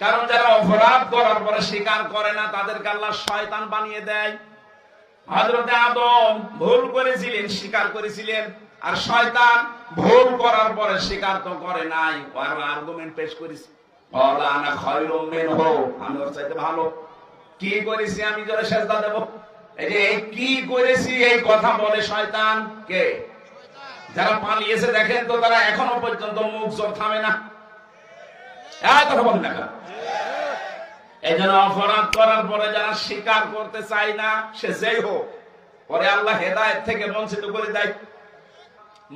কারণ যারা অপরাধ করার পরে স্বীকার করে না তাদেরকে আল্লাহ শয়তান বানিয়ে দেয়। হযরত আদম ভুল করেছিলেন, স্বীকার করেছিলেন, আর শয়তান ভুল করার পরে স্বীকার তো করে নাই, আর আর্গুমেন্ট পেশ করেছে, ক্বালা আনা খায়রুম মিনহু, আমি ওর চাইতে ভালো। কি করেছি আমি যারা সেজদা দেব? এই যে কি করেছি এই কথা বলে শয়তান। কে? যারা পালিয়েছে দেখেন তো, তারা এখনো পর্যন্ত মুখ চোখ থামে না। কথা বলেন না। এই জন্য অপরাধ করার পরে যারা স্বীকার করতে চায় না, সে যেই হোক, পরে আল্লাহ হেদায়েত থেকে বঞ্চিত করে দেয়।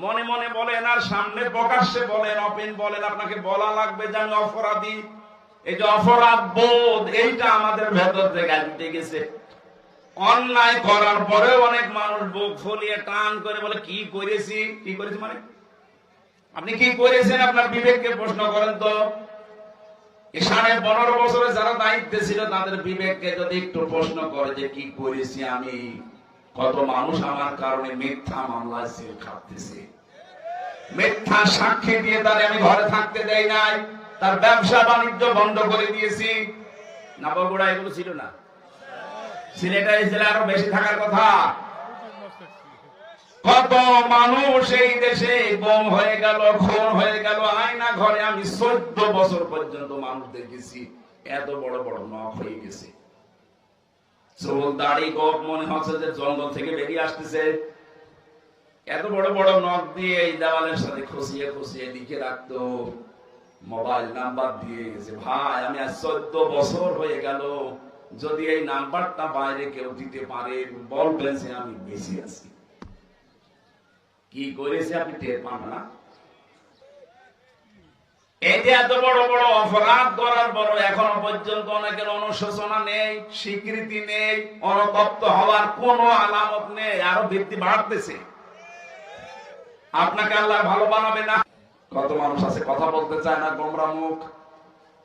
মনে মনে বলেন আর সামনে প্রকাশ্যে বলেন, ওপেন বলেন, আপনাকে বলা লাগবে যে আমি অপরাধী। এই যে অপরাধ বোধ, এইটা আমাদের ভেতর থেকে উঠে গেছে। অন্যায় করার পরে অনেক মানুষ বুক ফুলিয়ে টান করে বলে কি করেছি। কি করেছি মানে আপনি কি করেছেন? আপনার বিবেককে প্রশ্ন করেন তো। 15.5 বছরে যারা দায়িত্বে ছিল তাদের বিবেককে যদি একটু প্রশ্ন করে যে কি করেছি আমি। কত মানুষ আমার কারণে মিথ্যা মামলায় জেল খাটতেছে, মিথ্যা সাক্ষী দিয়ে তারে আমি ঘরে থাকতে দেই নাই, তার ব্যবসা বাণিজ্য বন্ধ করে দিয়েছি। না বগুড়া এগুলো ছিল না? সিলেটাই জেলা আরো বেশি থাকার কথা। কত মানুষ এই দেশে গুম হয়ে গেল, খুন হয়ে গেল। আয়না ঘরে আমি 14 বছর পর্যন্ত মানুষ দেখেছি এত বড় বড় নখ হয়ে গেছে, চুল দাড়ি গোপ মনে হচ্ছে যে জঙ্গল থেকে বেরিয়ে আসতেছে। এত বড় বড় নখ দিয়ে এই দেওয়ালের সাথে খুশিয়ে খুশিয়ে লিখে রাখতো, মোবাইল নাম্বার দিয়ে গেছে। ভাই আমি আজ 14 বছর হয়ে গেল, যদি এই নাম্বারটা বাইরে কেউ দিতে পারে বলবেন যে আমি বেঁচে আছি। কি করেছে আপনি টের পান না? এই যে এত বড় বড় অপরাধ করার পর এখনো পর্যন্ত অনেকের অনুশোচনা নেই, স্বীকৃতি নেই, অনুতপ্ত হওয়ার কোন আলামত নেই, আরো বৃদ্ধি বাড়তেছে। আপনাকে আল্লাহ ভালো বানাবে না। কত মানুষ আছে কথা বলতে চায় না, গোমরা মুখ,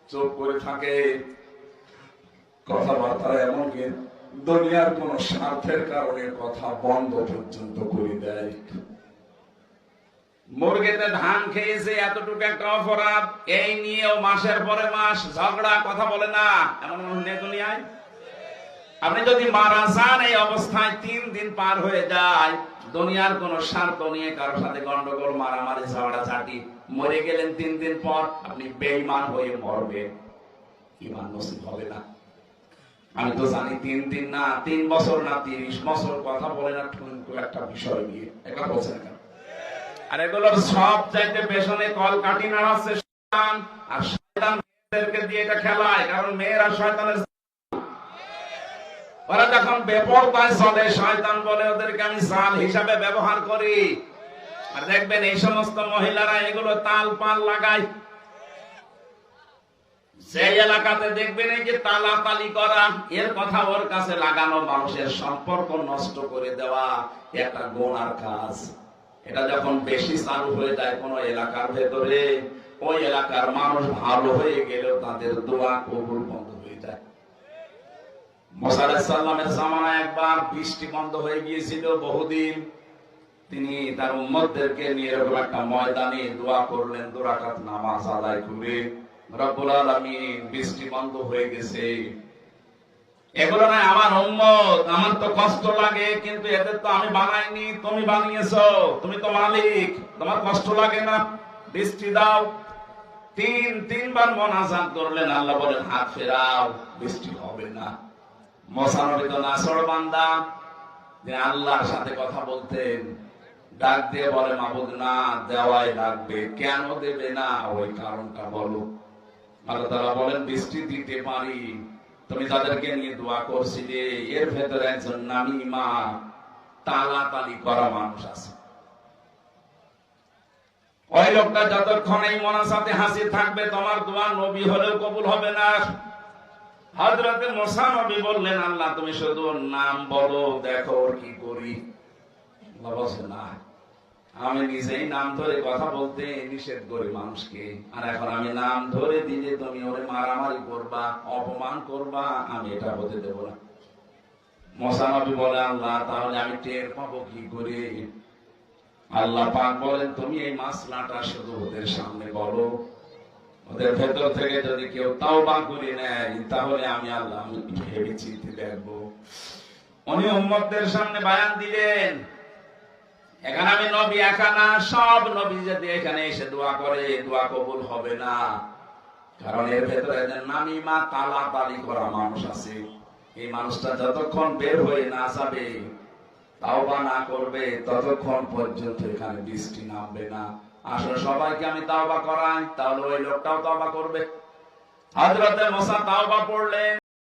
চুপ করে থাকে, কথাবার্তা এমনকি দুনিয়ার কোন স্বার্থের কারণে কথা বন্ধ পর্যন্ত করে দেয়। মুরগিতে ধান খেয়েছে, এতটুকু একটা অপরাধ, এই নিয়েও মাসের পরে মাস ঝগড়া, কথা বলে না। এমন মানুষ নেই দুনিয়ায়? আপনি যদি মারা যান এই অবস্থায় 3 দিন পার হয়ে যায়, দুনিয়ার কোন স্বার্থ নিয়ে কারোর সাথে গন্ডগোল, মারামারি, ঝগড়া ঝাঁটি, মরে গেলেন 3 দিন পর, আপনি বেঈমান হয়ে মরবেন, ঈমান নসিব হবে না। আমি তো জানি 3 দিন না, 3 বছর না, 30 বছর কথা বলে না ঠুনকু একটা বিষয় নিয়ে। একবার বলছেন কেন? আর এগুলোর সব চাইতে পেছনে কল কাটি নাড়াচ্ছে শয়তান, আর শয়তান মেয়েদেরকে দিয়ে এটা খেলায়, কারণ মেয়েরা শয়তানের। ওরা যখন বেপরদায় চলে, শয়তান বলে ওদেরকে আমি জাল হিসাবে ব্যবহার করি। আর দেখবেন এই সমস্ত মহিলারা এগুলো তাল পাল লাগায়। যে এলাকাতে দেখবেন এই যে তালাতালি করা, এর কথা ওর কাছে লাগানো, মানুষের সম্পর্ক নষ্ট করে দেওয়া একটা গুনার কাজ। এটা যখন বেশি চালু হয়ে যায় কোন এলাকার ভেতরে, ওই এলাকার মানুষ ভালো হয়ে গেলেও তাদের দোয়া কবুল বন্ধ হয়ে যায়। মুসা আলাইহিস সালামের জামানায় একবার বৃষ্টি বন্ধ হয়ে গিয়েছিল বহুদিন। তিনি তার উম্মতদেরকে নিয়ে এরকম একটা ময়দানে দোয়া করলেন, 2 রাকাত নামাজ আদায় করে, রব্বুল আলামিন বৃষ্টি বন্ধ হয়ে গেছে। এগুলো না আমার উম্মত, আমার তো কষ্ট লাগে, কিন্তু এদের তো আমি বানাইনি, তুমি বানিয়েছো, তুমি তো মালিক, তোমার কষ্ট লাগে না, বৃষ্টি দাও। 3বার মুনাজাত করলেন, আল্লাহ বলেন হাত ফেরাও, বৃষ্টি হবে না। মুসা নবী তো নাছর বান্দা, যে আল্লাহর সাথে কথা বলতেন, ডাক দিয়ে বলে মাবুদ না, দেওয়াই লাগবে। কেন দেবে না ওই কারণটা বলো। আল্লাহ তাআলা বলেন বৃষ্টি দিতে পারি, তুমি তাদেরকে নিয়ে দোয়া করছিলে, এর ভেতরে একজন নামিমা তালাতালি করা মানুষ আছে। ওই লোকটা যতক্ষণ এই মোনাজাতে হাসি থাকবে, তোমার দোয়া নবী হলেও কবুল হবে না। হযরতে মুসা নবী বললেন, আল্লাহ তুমি শুধু ওর নাম বলো, দেখো ওর কি করি। আল্লাহ বলছে না, আমি নিজেই নাম ধরে কথা বলতে নিষেধ করি মানুষকে, আর এখন আমি নাম ধরে দিলে তুমি ওরে মারামারি করবা, অপমান করবা, আমি এটা হতে দেব না। মুসা নবী বলে, আল্লাহ তাহলে আমি টের পাবো কি করে? আল্লাহ পাক বলেন, তুমি এই মাসলাটা শুধু ওদের সামনে বলো, ওদের ভেতর থেকে যদি কেউ তাওবা করে নেয় তাহলে আমি আল্লাহ আমি ভেবে চিন্তে দেখবো। উনি উম্মতদের সামনে বয়ান দিলেন, এখানে আমি নবী একা না, সব নবী যদি এখানে এসে দোয়া করে দোয়া কবুল হবে না, কারণ এর ভেতরে নামিমা তালাতালি করা মানুষ আছে। এই মানুষটা যতক্ষণ বের হয়ে না যাবে, তাওবা না করবে, ততক্ষণ পর্যন্ত এখানে বৃষ্টি নামবে না। আসলে সবাইকে আমি তাওবা করাই, তাহলে ওই লোকটাও তাওবা করবে। হযরতে মুসা তাওবা পড়লেন।